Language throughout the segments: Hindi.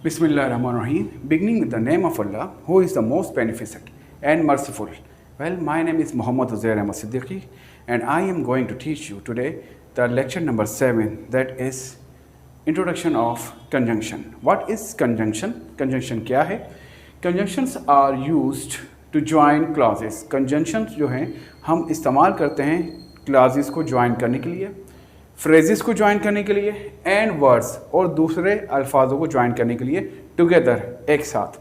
Bismillahirrahmanirrahim. Beginning with the name of Allah, who is the most beneficent and merciful. Well, my name is Muhammad Uzair Ahmad Siddiqui, and I am going to teach you today the lecture number 7, that is Introduction of Conjunction. What is conjunction? Conjunction क्या है? Conjunctions are used to join clauses. Conjunctions जो हैं हम इस्तेमाल करते हैं clauses को join करने के लिए, phrases को join करने के लिए, and words और दूसरे अल्फाजों को join करने के लिए together एक साथ.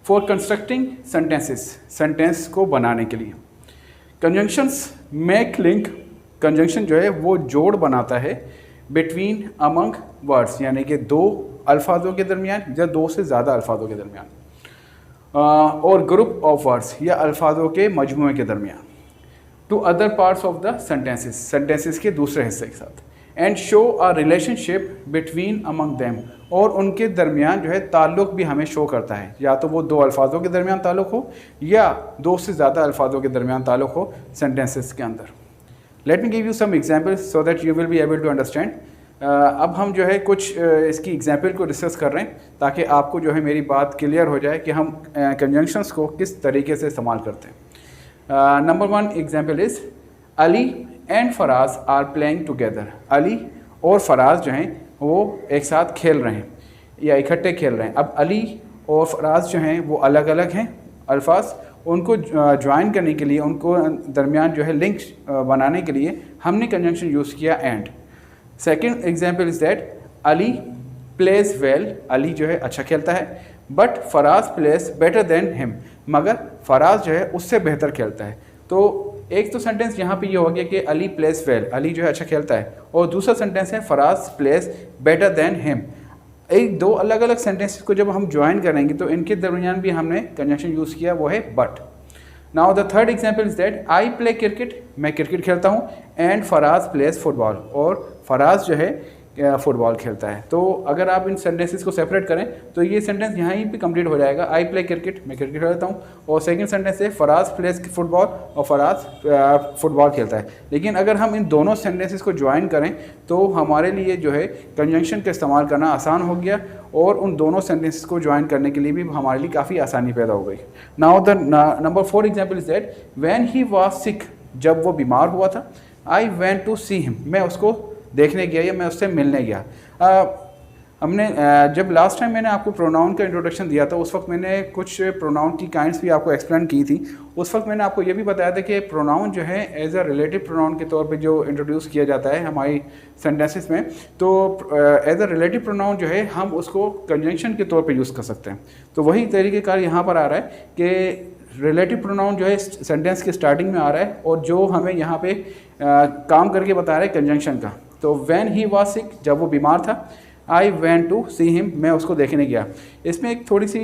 For constructing sentences, sentence को बनाने के लिए. Conjunctions make link. Conjunction जो है वो जोड़ बनाता है between among words, यानी कि दो अल्फाजों के दरमियान या दो से ज़्यादा अल्फाजों के दरमियान, और ग्रुप ऑफ वर्ड्स या अल्फाजों के मजमूए के दरमियान, to other parts of the sentences के दूसरे हिस्से के साथ, and show a relationship between among them, और उनके दरमियान जो है ताल्लुक़ भी हमें शो करता है, या तो वो दो अल्फाजों के दरमियान ताल्लुक़ हो या दो से ज़्यादा अल्फाजों के दरमियान ताल्लुक़ हो सेंटेंसेस के अंदर. Let me give you some examples so that you will be able to understand. अब हम जो है कुछ इसकी एग्जाम्पल को डिस्कस कर रहे हैं ताकि आपको जो है मेरी बात क्लियर हो जाए कि हम कंजंक्शंस को किस तरीके से इस्तेमाल करते हैं. Number 1 example is Ali and Faraz are playing together. Ali और फराज जो हैं वो एक साथ खेल रहे हैं या इकट्ठे खेल रहे हैं. अब अली और फराज जो हैं वो अलग अलग हैं अल्फाज, उनको ज्वाइन करने के लिए, उनको दरमियान जो है लिंक बनाने के लिए हमने कंजंक्शन यूज़ किया and. Second example is that Ali plays well. Ali जो है अच्छा खेलता है, but Faraz plays better than him. मगर फराज जो है उससे बेहतर खेलता है. तो एक तो सेंटेंस यहाँ पे ये हो गया कि अली प्लेज वेल, अली जो है अच्छा खेलता है, और दूसरा सेंटेंस है Faraz plays better than him. एक दो अलग अलग सेंटेंसेस को जब हम ज्वाइन करेंगे तो इनके दरमियान भी हमने कंजंक्शन यूज़ किया, वो है but. Now the third example is that I play cricket. मैं क्रिकेट खेलता हूँ, एंड फराज प्लेज फुटबॉल, और फराज जो है फुटबॉल खेलता है. तो अगर आप इन सेंटेंसेस को सेपरेट करें तो ये सेंटेंस यहाँ ही पे कंप्लीट हो जाएगा. आई प्ले क्रिकेट, मैं क्रिकेट खेलता हूँ, और सेकंड सेंटेंस है फराज प्लेज फुटबॉल और फराज फुटबॉल खेलता है. लेकिन अगर हम इन दोनों सेंटेंसेस को ज्वाइन करें तो हमारे लिए जो है कंजंक्शन का इस्तेमाल करना आसान हो गया, और उन दोनों सेंटेंसेस को ज्वाइन करने के लिए भी हमारे लिए काफ़ी आसानी पैदा हो गई. Now the number 4 example is that when he was sick. जब वो बीमार हुआ था, I went to see him. मैं उसको देखने गया या मैं उससे मिलने गया. हमने जब लास्ट टाइम मैंने आपको प्रोनाउन का इंट्रोडक्शन दिया था उस वक्त मैंने कुछ प्रोनाउन की काइंड्स भी आपको एक्सप्लेन की थी. उस वक्त मैंने आपको ये भी बताया था कि प्रोनाउन जो है एज अ रिलेटिव प्रोनाउन के तौर पे जो इंट्रोड्यूस किया जाता है हमारी सेंटेंसेस में, तो एज अ रिलेटिव प्रोनाउन जो है हम उसको कंजंक्शन के तौर पे यूज़ कर सकते हैं. तो वही तरीक़ेकार यहाँ पर आ रहा है कि रिलेटिव प्रोनाउन जो है सेंटेंस के स्टार्टिंग में आ रहा है, और जो हमें यहाँ पे काम करके बता रहा है कंजंक्शन का. तो व्हेन ही वाज सिक, जब वो बीमार था, I went to see him, मैं उसको देखने गया. इसमें एक थोड़ी सी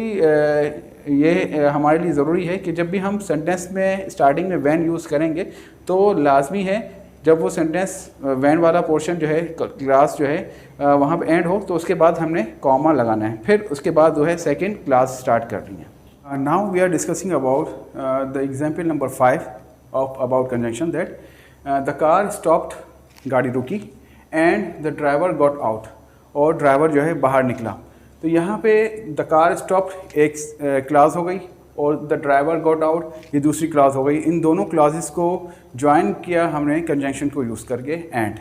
ये हमारे लिए ज़रूरी है कि जब भी हम सेंटेंस में स्टार्टिंग में व्हेन यूज़ करेंगे तो लाजमी है जब वो सेंटेंस व्हेन वाला पोर्शन जो है क्लास जो है वहाँ पे एंड हो तो उसके बाद हमने कॉमा लगाना है, फिर उसके बाद जो है सेकेंड क्लास स्टार्ट करनी है. Now we are discussing about the example number 5 of about conjunction that the car stopped. गाड़ी रुकी, and the driver got out, और ड्राइवर जो है बाहर निकला. तो यहाँ पे द कार स्टॉप्ड एक क्लास हो गई, और द ड्राइवर गॉट आउट ये दूसरी क्लास हो गई. इन दोनों क्लासेस को ज्वाइन किया हमने कंजंक्शन को यूज़ करके and.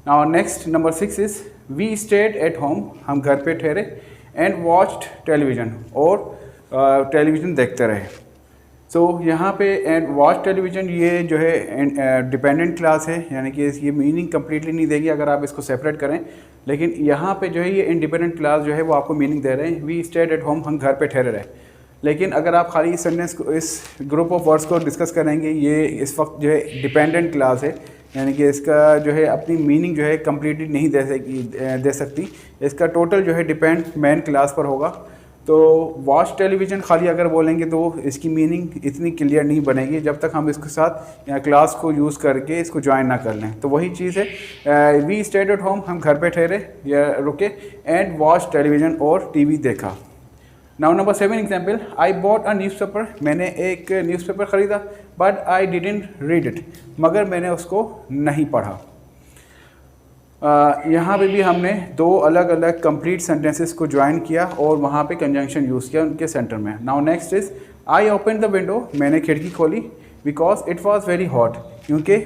Now next number 6 is we stayed at home. हम घर पे ठहरे, एंड वॉच्ड टेलीविज़न, और टेलीविज़न देखते रहे. तो यहाँ पे एंड वॉच टेलीविज़न ये जो है डिपेंडेंट क्लास है, यानी कि ये मीनिंग कम्प्लीटली नहीं देगी अगर आप इसको सेपरेट करें. लेकिन यहाँ पे जो है ये इंडिपेंडेंट क्लास जो है वो आपको मीनिंग दे रहे हैं. वी स्टेड एट होम, हम घर पे ठहरे रहे. लेकिन अगर आप खाली इस सेंटेंस को, इस ग्रुप ऑफ वर्ड्स को डिस्कस करेंगे, ये इस वक्त जो है डिपेंडेंट क्लास है, यानी कि इसका जो है अपनी मीनिंग जो है कम्प्लीटली नहीं दे सकती. इसका टोटल जो है डिपेंड मेन क्लास पर होगा. तो वॉच टेलीविज़न खाली अगर बोलेंगे तो इसकी मीनिंग इतनी क्लियर नहीं बनेगी जब तक हम इसके साथ क्लास को यूज़ करके इसको ज्वाइन ना कर लें. तो वही चीज़ है, वी स्टेड एट होम, हम घर पे ठहरे या रुके, एंड वॉच टेलीविज़न, और टीवी देखा. Now number 7 example, I bought a newspaper. मैंने एक न्यूज़पेपर ख़रीदा, but I didn't read it. मगर मैंने उसको नहीं पढ़ा. यहाँ पे भी हमने दो अलग अलग कंप्लीट सेंटेंसेस को ज्वाइन किया और वहाँ पे कंजंक्शन यूज़ किया उनके सेंटर में। Now next is I open the window, मैंने खिड़की खोली, because it was very hot, क्योंकि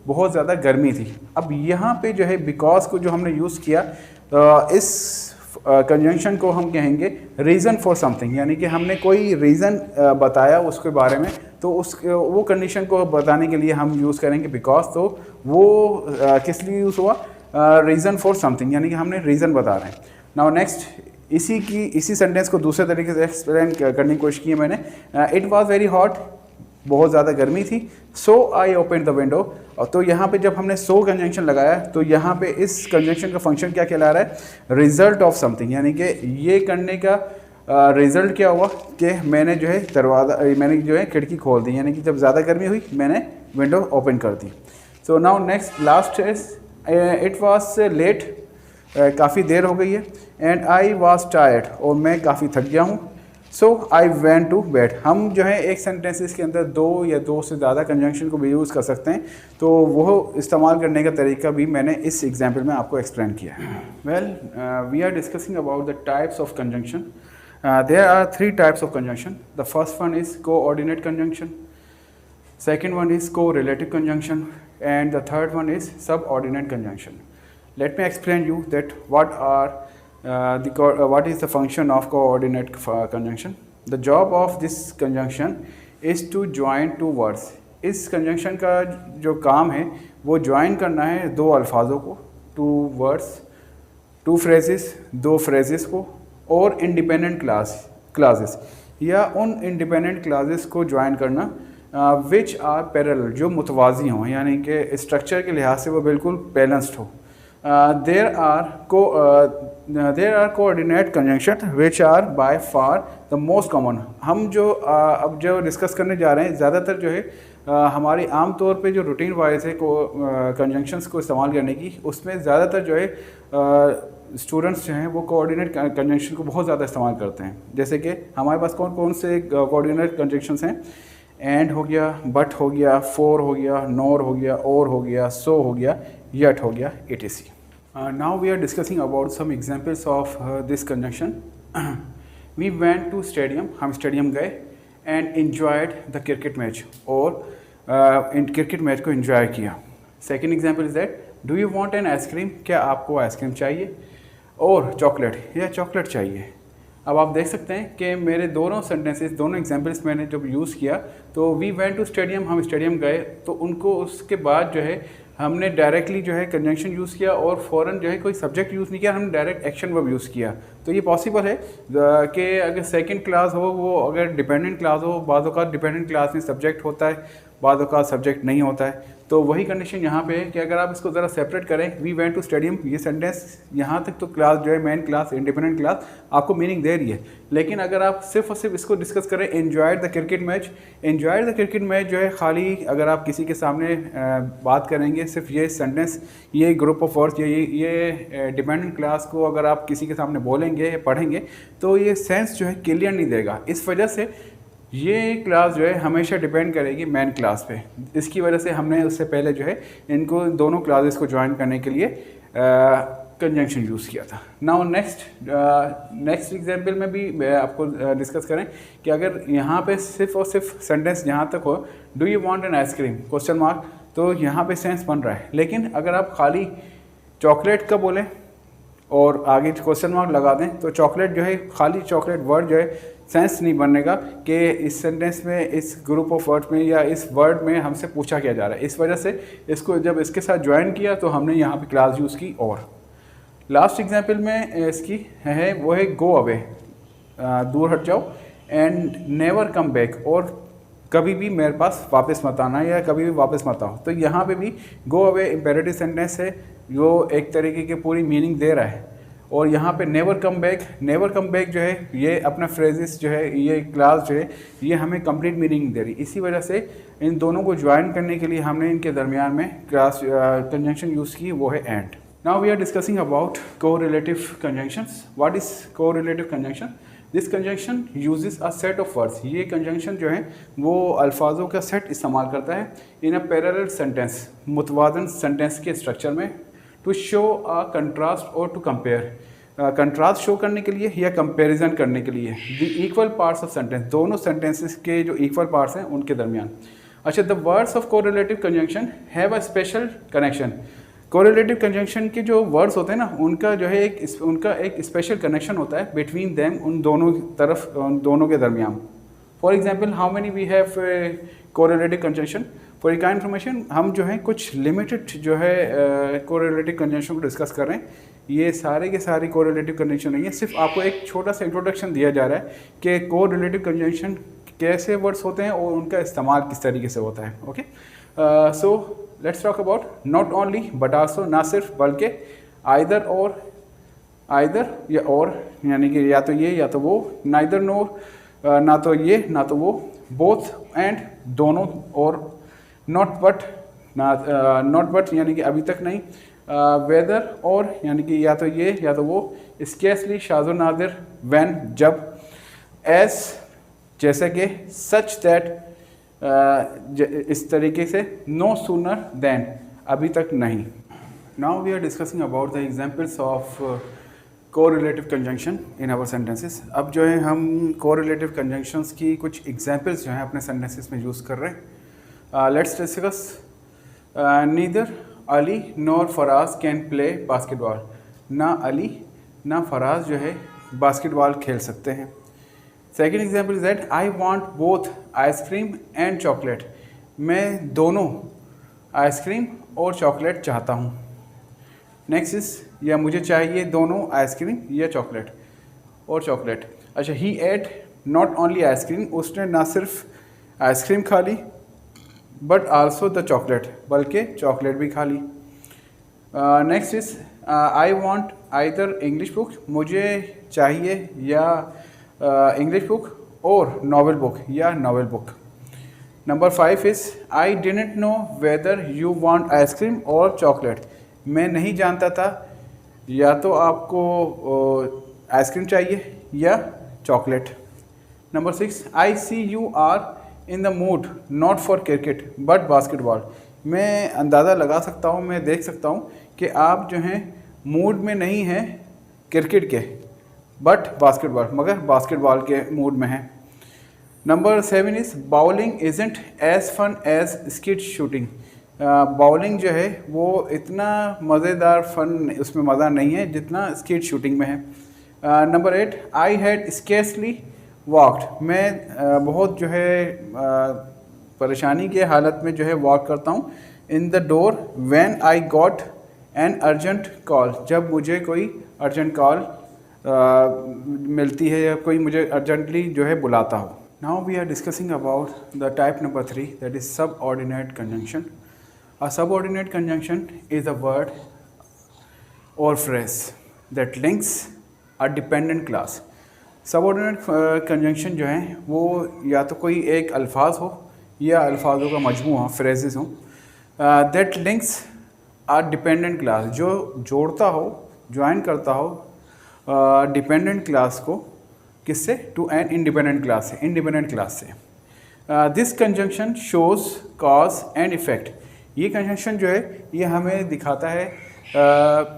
बहुत ज़्यादा गर्मी थी। अब यहाँ पे जो है बिकॉज को जो हमने यूज़ किया, इस कंजंक्शन को हम कहेंगे रीज़न फॉर समथिंग, यानी कि हमने कोई रीज़न बताया उसके बारे में, तो उस वो कंडीशन को बताने के लिए हम यूज़ करेंगे बिकॉज। तो वो किस लिए यूज़ हुआ, रीज़न फॉर समथिंग, यानी कि हमने रीज़न बता रहे हैं। नाउ नेक्स्ट, इसी सेंटेंस को दूसरे तरीके से एक्सप्लेन करने की कोशिश की है मैंने। इट वॉज वेरी हॉट, बहुत ज़्यादा गर्मी थी। सो आई ओपन द विंडो, तो यहाँ पे जब हमने सो कंजंक्शन लगाया तो यहाँ पे इस कंजंक्शन का फंक्शन क्या कहला रहा है, रिजल्ट ऑफ समथिंग, यानी कि ये करने का रिजल्ट क्या हुआ कि मैंने जो है खिड़की खोल दी, यानी कि जब ज़्यादा गर्मी हुई मैंने विंडो ओपन कर दी। So now next last is it was late, काफ़ी देर हो गई है, एंड आई वॉज टायर्ड, और मैं काफ़ी थक गया हूँ। सो आई वेंट टू बेड। हम जो है एक सेंटेंसेस के अंदर दो या दो से ज़्यादा कंजंक्शन को भी यूज़ कर सकते हैं, तो वो इस्तेमाल करने का तरीका भी मैंने इस एग्जाम्पल में आपको एक्सप्लेन किया है। Well, we are discussing about the types of conjunction. There are 3 types of conjunction. The first one is coordinate conjunction, second one is correlative conjunction, and the third one is subordinate conjunction. Let me explain you that what is the function of coordinate conjunction. The job of this conjunction is to join two words. इस conjunction का जो काम है वो join करना है दो अल्फाजों को, two words, two phrases, दो phrases को, और independent clauses या उन independent clauses को join करना विच आर पैरेलल, जो मुतवाज़ी हों, यानी कि स्ट्रक्चर के लिहाज से वो बिल्कुल बैलेंस्ड हो। There are coordinate conjunction which are by far the most common. हम जो अब जो डिस्कस करने जा रहे हैं, ज़्यादातर जो है हमारी आम तौर पे जो रूटीन वाइज है कंजंक्शंस को इस्तेमाल करने की, उसमें ज़्यादातर जो है स्टूडेंट्स जो हैं वो कोऑर्डिनेट कंजंक्शन को बहुत ज़्यादा इस्तेमाल करते हैं। जैसे कि हमारे पास कौन कौन से कोऑर्डिनेट कंजंक्शंस हैं, एंड हो गया, बट हो गया, फोर हो गया, नोर हो गया, और हो गया, सो हो गया, येट हो गया, etc. Now we are discussing about some examples of this conjunction. We went to stadium, हम स्टेडियम गए, and enjoyed the cricket match, और क्रिकेट मैच को एंजॉय किया। Second example is that do you want an ice cream, क्या आपको आइसक्रीम चाहिए, और चॉकलेट, या चॉकलेट चाहिए। अब आप देख सकते हैं कि मेरे दोनों सेंटेंसेस, दोनों एग्जांपल्स मैंने जब यूज़ किया, तो वी वेंट टू स्टेडियम, हम स्टेडियम गए, तो उनको उसके बाद जो है हमने डायरेक्टली जो है कंजंक्शन यूज़ किया, और फ़ौरन जो है कोई सब्जेक्ट यूज़ नहीं किया, हमने डायरेक्ट एक्शन वर्ब यूज़ किया। तो ये पॉसिबल है कि अगर सेकंड क्लास हो, वो अगर डिपेंडेंट क्लास हो, बाद औक़ात डिपेंडेंट क्लास में सब्जेक्ट होता है, बाद औक़ात सब्जेक्ट नहीं होता है। तो वही कंडीशन यहाँ पे है कि अगर आप इसको ज़रा सेपरेट करें, वी वेंट टू स्टेडियम, ये सेंटेंस यहाँ तक तो क्लास जो है मेन क्लास, इंडिपेंडेंट क्लास आपको मीनिंग दे रही है। लेकिन अगर आप सिर्फ और सिर्फ इसको डिस्कस करें, enjoyed the cricket match, enjoyed the cricket match जो है खाली अगर आप किसी के सामने बात करेंगे, सिर्फ ये सेंटेंस, ये ग्रुप ऑफ वर्ड्स, ये डिपेंडेंट क्लास को अगर आप किसी के सामने बोलेंगे, पढ़ेंगे, तो ये सेंस जो है क्लियर नहीं देगा। इस वजह से ये क्लास जो है हमेशा डिपेंड करेगी मेन क्लास पे। इसकी वजह से हमने उससे पहले जो है इनको दोनों क्लासेस को ज्वाइन करने के लिए कंजंक्शन यूज़ किया था। नाउ नेक्स्ट एग्जांपल में भी आपको डिस्कस करें कि अगर यहाँ पे सिर्फ और सिर्फ सेंटेंस जहाँ तक हो, do you want an ice cream question mark, तो यहाँ पे सेंस बन रहा है। लेकिन अगर आप खाली चॉकलेट का बोलें और आगे क्वेश्चन मार्क लगा दें, तो चॉकलेट जो है, खाली चॉकलेट वर्ड जो है सेंस नहीं बनेगा कि इस सेंटेंस में, इस ग्रुप ऑफ वर्ड में, या इस वर्ड में हमसे पूछा क्या जा रहा है। इस वजह से इसको जब इसके साथ ज्वाइन किया तो हमने यहाँ पे क्लास यूज़ की। और लास्ट एग्जांपल में इसकी है वो है गो अवे, दूर हट जाओ, एंड नेवर कम बैक, और कभी भी मेरे पास वापस मत आना, या कभी भी वापस मत आओ। तो यहाँ पे भी गो अवे इम्पेरेटिव सेंटेंस है, जो एक तरीके की पूरी मीनिंग दे रहा है। और यहाँ पे नेवर कम बैक जो है, ये अपना फ्रेजेस जो है, ये क्लास जो है, ये हमें कंप्लीट मीनिंग दे रही। इसी वजह से इन दोनों को ज्वाइन करने के लिए हमने इनके दरमियान में क्लास कंजंक्शन यूज़ की, वो है and. Now we are discussing about correlative conjunctions. What is correlative conjunction? This conjunction uses a set of words. ये कंजंक्शन जो है वो अल्फाजों का सेट इस्तेमाल करता है इन अ पैरेलल सेंटेंस, मुतवाज़न सेंटेंस के स्ट्रक्चर में, टू शो अ कंट्रास्ट और टू कंपेयर, कंट्रास्ट शो करने के लिए या कंपैरिजन करने के लिए। The equal parts of sentence, दोनों सेंटेंसेस के जो इक्वल पार्ट्स हैं उनके दरमियान। अच्छा, the words of correlative conjunction have a special connection. Correlative conjunction के जो वर्ड्स होते हैं ना, उनका जो है उनका एक स्पेशल कनेक्शन होता है बिटवीन देम, उन दोनों तरफ, उन दोनों के दरमियान। For example, how many we have correlative conjunction. For का इन्फॉर्मेशन, हम जो है कुछ लिमिटेड जो है कोरिलेटिव कंजंक्शन को डिस्कस कर रहे हैं। ये सारे के सारे कोरिलेटिव कंजंक्शन नहीं है, सिर्फ आपको एक छोटा सा इंट्रोडक्शन दिया जा रहा है कि कोरिलेटिव कंजंक्शन कैसे वर्ड्स होते हैं और उनका इस्तेमाल किस तरीके से होता है। Okay, so let's talk about not only but also, ना सिर्फ बल्कि आइदर और, आइदर या और, यानी कि या तो ये या तो वो, नाइदर नोर ना तो ये ना तो वो, बोथ एंड दोनों, और नॉट बट ना, नॉट बट यानी कि अभी तक नहीं, वेदर और यानी कि या तो ये या तो वो, स्केर्सली शाज़ो नादिर, व्हेन जब, एज जैसे कि, सच दैट इस तरीके से, नो सूनर देन अभी तक नहीं। Now we are discussing about the examples of correlative conjunction in our sentences. अब जो है हम कोरिलेटिव कंजंक्शंस की कुछ एग्जांपल्स जो हैं अपने सेंटेंसेस में यूज़ कर रहे हैं। Let's discuss neither Ali nor Faraz can play basketball. ना अली ना फराज जो है बास्केटबॉल खेल सकते हैं। Second example is that I want both ice cream and chocolate. मैं दोनों आइसक्रीम और चॉकलेट चाहता हूँ। नेक्स्ट इज, या मुझे चाहिए दोनों आइसक्रीम या चॉकलेट और चॉकलेट। अच्छा, he ate not only ice cream, उसने ना सिर्फ आइसक्रीम खा ली बट आल्सो द चॉकलेट, बल्कि चॉकलेट भी खा ली। Next is, I want either English book, मुझे चाहिए या इंग्लिश बुक और नॉवेल बुक या novel book. Number 5 is, I didn't know whether you want ice cream or chocolate. मैं नहीं जानता था या तो आपको आइसक्रीम चाहिए या chocolate. Number 6, I see you are in the mood not for cricket but basketball. मैं अंदाज़ा लगा सकता हूँ, मैं देख सकता हूँ कि आप जो हैं मूड में नहीं हैं क्रिकेट के, बट बास्केटबॉल, मगर बास्केटबॉल के मूड में हैं। Number 7 is, bowling isn't as fun as skeet shooting. Bowling जो है वो इतना मज़ेदार फन, उसमें मज़ा नहीं है जितना स्किट शूटिंग में है। Number 8, I had scarcely walked. मैं बहुत जो है परेशानी के हालत में जो है वॉक करता हूँ। In the door when I got an urgent call, जब मुझे कोई अर्जेंट कॉल मिलती है या कोई मुझे अर्जेंटली जो है बुलाता हो। Now we are discussing about the type number 3, that is subordinate conjunction. A subordinate conjunction is a word or phrase that links a dependent clause. Subordinate conjunction जो है वो या तो कोई एक अल्फाज हो या अल्फाजों का मजमूआ, फ्रेजेस हो, that links a dependent class, जो जोड़ता हो, ज्वाइन करता हो डिपेंडेंट क्लास को, किससे, टू एन इंडिपेंडेंट क्लास से, इंडिपेंडेंट क्लास से। This conjunction shows cause and effect. ये कंजंक्शन जो है ये हमें दिखाता है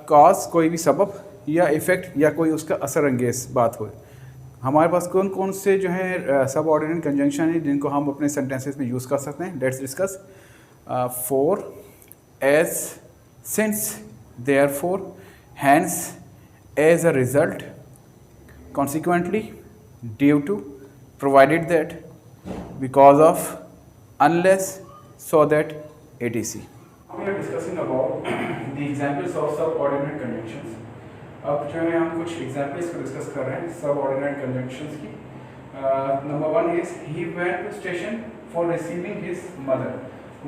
कॉज, कोई भी सबब, या इफेक्ट या कोई उसका असर अंगेज बात हो। हमारे पास कौन कौन से जो है सबऑर्डिनेट कंजंक्शन है जिनको हम अपने सेंटेंसेस में यूज़ कर सकते हैं। Let's discuss. For, as, since, therefore, hence, as a result, consequently, due to, provided that, because of, unless, so that, etc. We are discussing about the examples of subordinate conjunctions. अब जो है हम कुछ examples को discuss कर रहे हैं subordinate conjunctions की। Number 1 is, he went to station for receiving his mother.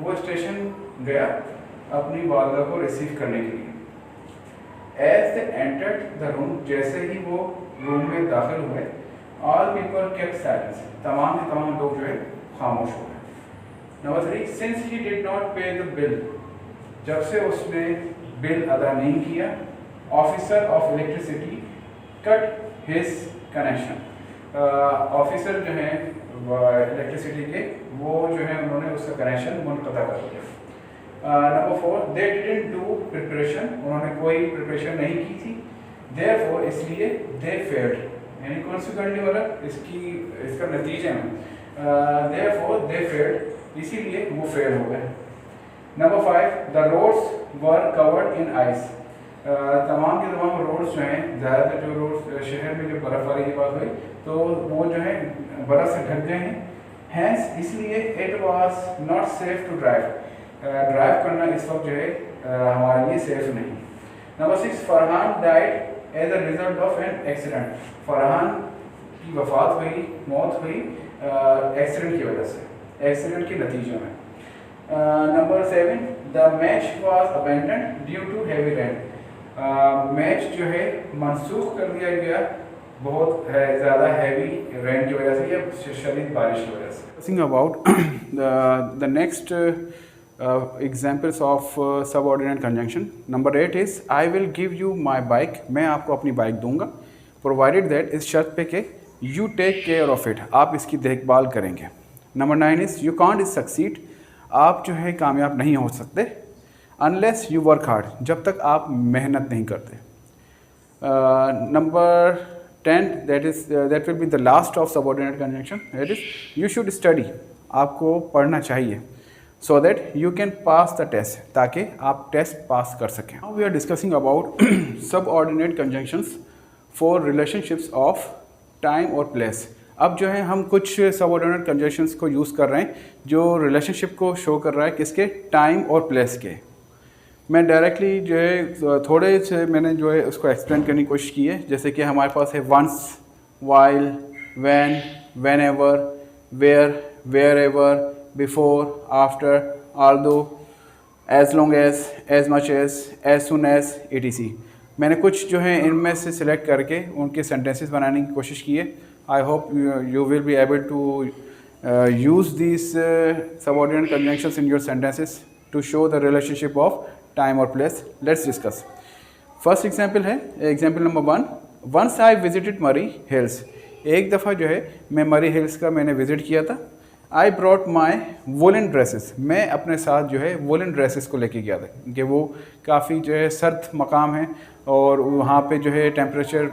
वो स्टेशन गया अपनी वालदा को रिसीव करने के लिए। As they entered the room, जैसे ही वो रूम में दाखिल हुए, all people kept silence. तमाम के तमाम लोग जो है खामोश हो गए। Number 3, since he did not pay the bill, जब से उसने बिल अदा नहीं किया, officer of electricity cut his connection. Officer जो हैं इलेक्ट्रिसिटी के, वो जो है उन्होंने उसका कनेक्शन मुनक़ता कर दिया। Number 4, they didn't do preparation, उन्होंने कोई प्रिपरेशन नहीं की थी, देयरफॉर इसलिए दे फेल्ड, यानी कॉन्सिक्वेंटली मतलब इसका नतीजे में देयरफॉर दे फेल्ड, इसीलिए वो फेल हो गए। Number 5, the roads were covered in ice, तमाम के तमाम रोड्स जो हैं, ज़्यादातर जो रोड्स शहर में जो बर्फ़बारी की बात हुई तो वो जो है बर्फ़ से ढक गए हैं, हैंस इसलिए it was not safe to drive, drive करना इस वक्त जो है हमारे लिए सेफ नहीं। Number 6, Farhan died as a result of an accident, Farhan की वफात हुई, मौत हुई एक्सीडेंट की वजह से, एक्सीडेंट के नतीजे में। Number 7, the match was abandoned due to heavy rain, match जो है मनसूख कर दिया गया बहुत ज़्यादा हैवी रेन की वजह से या शदीद बारिश की वजह से। Talking about the next examples of subordinate conjunction. Number 8 is I will give you my bike, मैं आपको अपनी बाइक दूंगा, provided that इस शर्त पे कि you take care of it, आप इसकी देखभाल करेंगे। Number 9 is you can't succeed, आप जो है कामयाब नहीं हो सकते unless you work hard, जब तक आप मेहनत नहीं करते। Number 10, that will be the last of subordinate conjunction, that is you should study, आपको पढ़ना चाहिए, so that you can pass the test, ताकि आप टेस्ट पास कर सकें। Now we are discussing about subordinate conjunctions for relationships of time or place। अब जो है हम कुछ subordinate conjunctions को यूज़ कर रहे हैं जो relationship को शो कर रहा है किसके, टाइम और प्लेस के। मैं डायरेक्टली जो है थोड़े से मैंने जो है उसको एक्सप्लेन करने की कोशिश की है, जैसे कि हमारे पास है once, while, when, whenever, where, wherever, before, after, although, as long as much as soon as, etc। मैंने कुछ जो है इनमें से सिलेक्ट करके उनके सेंटेंसेस बनाने की कोशिश की है। I hope you will be able to use these subordinate conjunctions in your sentences to show the relationship of time or place. Let's discuss. First example है example number 1. Once I visited Murray Hills. एक दफ़ा जो है मैं मरी हिल्स का मैंने विज़िट किया था। I brought my woolen dresses. मैं अपने साथ जो है वुलन ड्रेसेस को लेके गया था कि वो काफ़ी जो है सर्द मकाम है और वहाँ पे जो है टेम्परेचर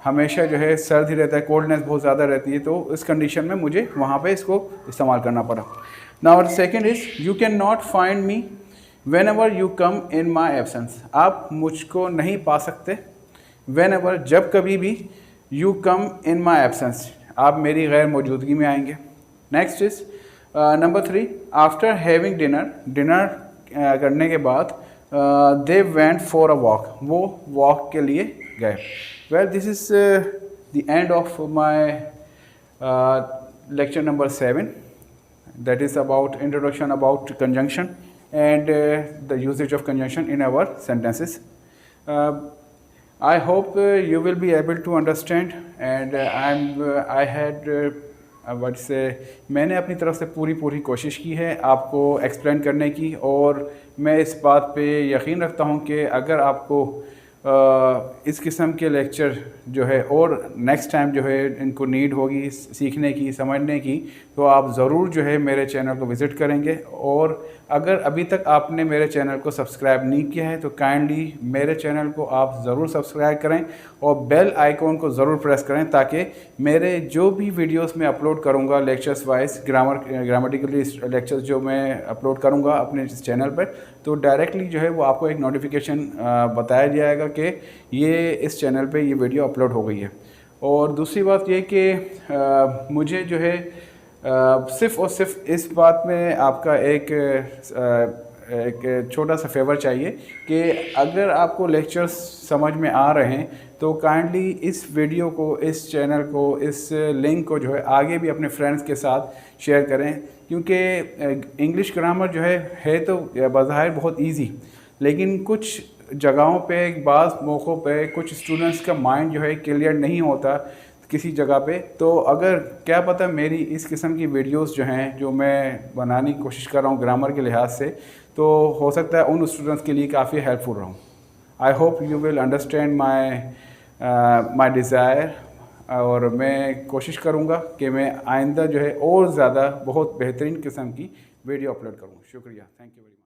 हमेशा जो है सर्द ही रहता है, कोल्डनेस बहुत ज़्यादा रहती है, तो इस कंडीशन में मुझे वहाँ पे इसको इस्तेमाल करना पड़ा। Now second is you can not find me when ever you come in my absence. आप मुझको नहीं पा सकते वेन एवर, जब कभी भी, you come in my absence, आप मेरी गैर मौजूदगी में आएंगे। Next is number 3, after having dinner करने के बाद they went for a walk, वो वॉक के लिए गए। Well, this is the end of my lecture number 7. That is about introduction about conjunction and the usage of conjunction in our sentences. I hope you will be able to understand, and मैंने अपनी तरफ से पूरी कोशिश की है आपको एक्सप्लेन करने की, और मैं इस बात पे यकीन रखता हूँ कि अगर आपको इस किस्म के लेक्चर जो है और नेक्स्ट टाइम जो है इनको नीड होगी सीखने की, समझने की, तो आप ज़रूर जो है मेरे चैनल को विज़िट करेंगे। और अगर अभी तक आपने मेरे चैनल को सब्सक्राइब नहीं किया है तो काइंडली मेरे चैनल को आप ज़रूर सब्सक्राइब करें और बेल आइकॉन को ज़रूर प्रेस करें, ताकि मेरे जो भी वीडियोस में अपलोड करूँगा लेक्चर्स वाइज, ग्रामेटिकली लेक्चर्स जो मैं अपलोड करूँगा अपने इस चैनल पर, तो डायरेक्टली जो है वो आपको एक नोटिफिकेशन बताया जाएगा कि ये इस चैनल पे ये वीडियो अपलोड हो गई है। और दूसरी बात ये कि मुझे जो है सिर्फ़ और सिर्फ इस बात में आपका एक छोटा सा फेवर चाहिए कि अगर आपको लेक्चर्स समझ में आ रहे हैं तो काइंडली इस वीडियो को, इस चैनल को, इस लिंक को जो है आगे भी अपने फ्रेंड्स के साथ शेयर करें, क्योंकि इंग्लिश ग्रामर जो है तो बज़ाहिर बहुत इजी, लेकिन कुछ जगहों पे, बाज़ मौक़ों पे कुछ स्टूडेंट्स का माइंड जो है क्लियर नहीं होता किसी जगह पे। तो अगर क्या पता मेरी इस किस्म की वीडियोस जो हैं जो मैं बनाने की कोशिश कर रहा हूँ ग्रामर के लिहाज से, तो हो सकता है उन स्टूडेंट्स के लिए काफ़ी हेल्पफुल रहूँ। आई hope you will understand my desire, और मैं कोशिश करूँगा कि मैं आइंदा जो है और ज़्यादा बहुत बेहतरीन किस्म की वीडियो अपलोड करूँ। शुक्रिया, थैंक यू वेरी मच।